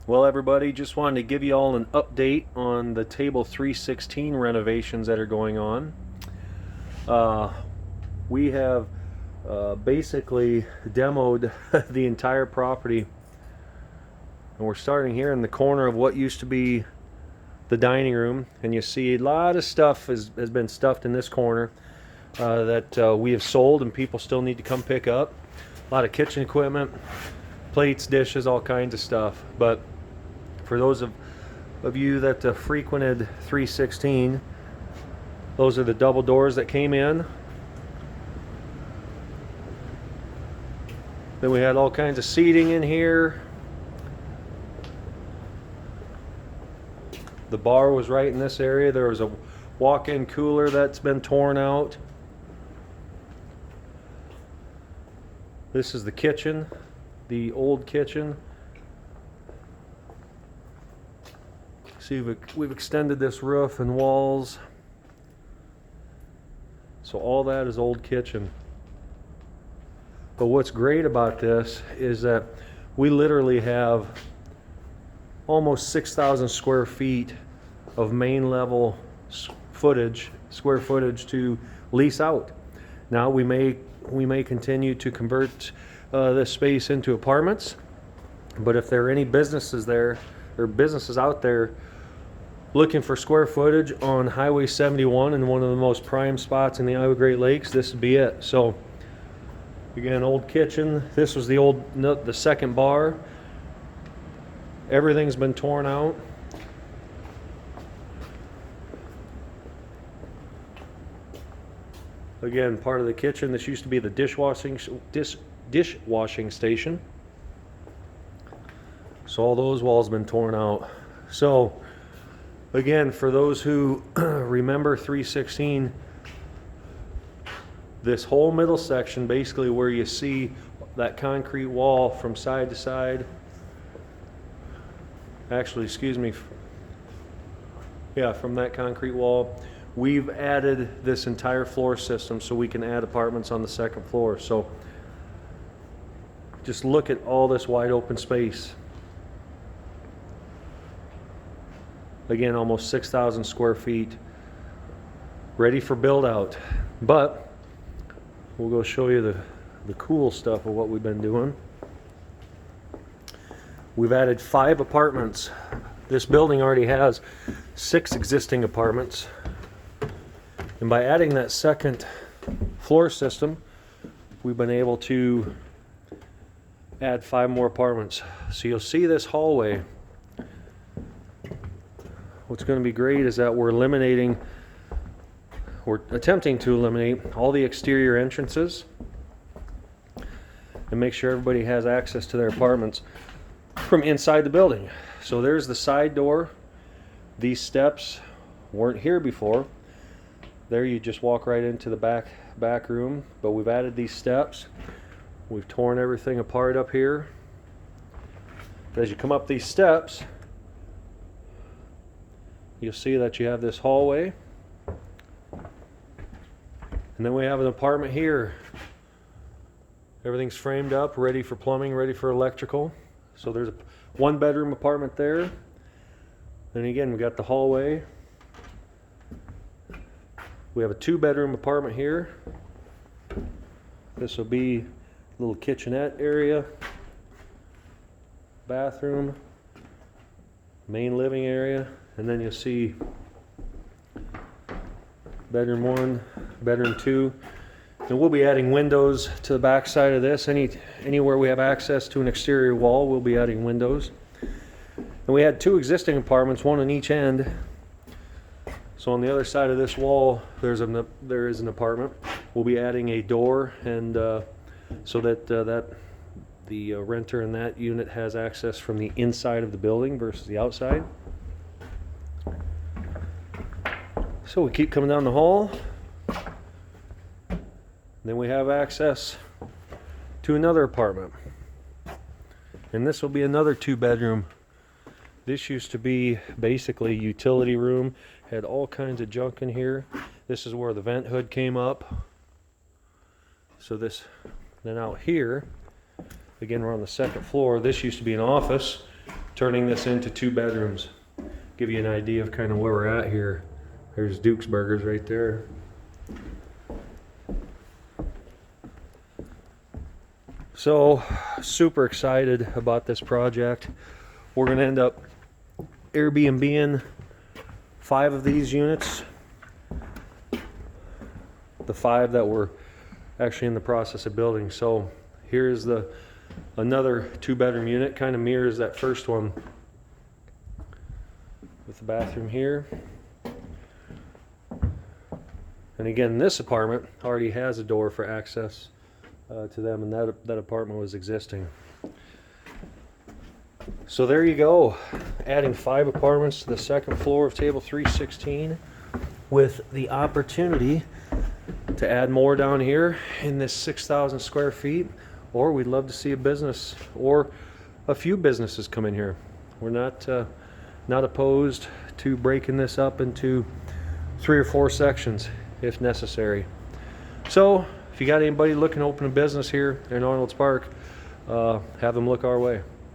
Well, everybody, just wanted to give you all an update on the Table 316 renovations that are going on. Uh, we have basically demoed the entire property, and we're starting here in the corner of what used to be the dining room, and you see a lot of stuff has been stuffed in this corner that we have sold and people still need to come pick up. A lot of kitchen equipment, plates, dishes, all kinds of stuff. But for those of you that frequented 316, those are the double doors that came in. Then we had all kinds of seating in here. The bar was right in this area. There was a walk-in cooler that's been torn out. This is the kitchen, the old kitchen. See, we've extended this roof and walls. So all that is old kitchen. But what's great about this is that we literally have almost 6,000 square feet of main level square footage to lease out. Now we may continue to convert this space into apartments, but if there are any businesses there or businesses out there looking for square footage on Highway 71 in one of the most prime spots in the Iowa Great Lakes, this would be it. So again, old kitchen. This was the second bar. Everything's been torn out. Again, part of the kitchen. This used to be the dishwashing station. So all those walls have been torn out. So again, for those who remember 316, this whole middle section, basically where you see that concrete wall from side to side, actually, excuse me, yeah, from that concrete wall, we've added this entire floor system so we can add apartments on the second floor. So just look at all this wide open space. Again, almost 6,000 square feet, ready for build out. But we'll go show you the cool stuff of what we've been doing. We've added 5 apartments. This building already has 6 existing apartments. And by adding that second floor system, we've been able to add 5 more apartments. So you'll see this hallway. What's going to be great is that we're attempting to eliminate all the exterior entrances and make sure everybody has access to their apartments from inside the building. So there's the side door. These steps weren't here before. There you just walk right into the back room, but we've added these steps. We've torn everything apart up here. But as you come up these steps, you'll see that you have this hallway. And then we have an apartment here. Everything's framed up, ready for plumbing, ready for electrical. So there's a 1-bedroom apartment there. Then again, we got the hallway. We have a 2-bedroom apartment here. This will be a little kitchenette area, bathroom, main living area, and then you'll see bedroom 1, bedroom 2. And we'll be adding windows to the back side of this. Anywhere we have access to an exterior wall, we'll be adding windows. And we had 2 existing apartments, one on each end. So on the other side of this wall, there is an apartment. We'll be adding a door, and so that the renter in that unit has access from the inside of the building versus the outside. So we keep coming down the hall. Then we have access to another apartment. And this will be another 2-bedroom. This used to be basically a utility room, had all kinds of junk in here. This is where the vent hood came up. So then out here, again, we're on the second floor. This used to be an office. turning this into 2 bedrooms. Give you an idea of kind of where we're at here. There's Duke's Burgers right there. So super excited about this project. We're going to end up Airbnb-ing 5 of these units. The 5 that we're actually in the process of building. So here's another 2-bedroom unit, kind of mirrors that first one, with the bathroom here. And again, this apartment already has a door for access to them, and that apartment was existing. So there you go, adding 5 apartments to the second floor of table 316, with the opportunity to add more down here in this 6,000 square feet. Or we'd love to see a business or a few businesses come in here. We're not opposed to breaking this up into 3 or 4 sections if necessary. So if you got anybody looking to open a business here in Arnold's Park, have them look our way.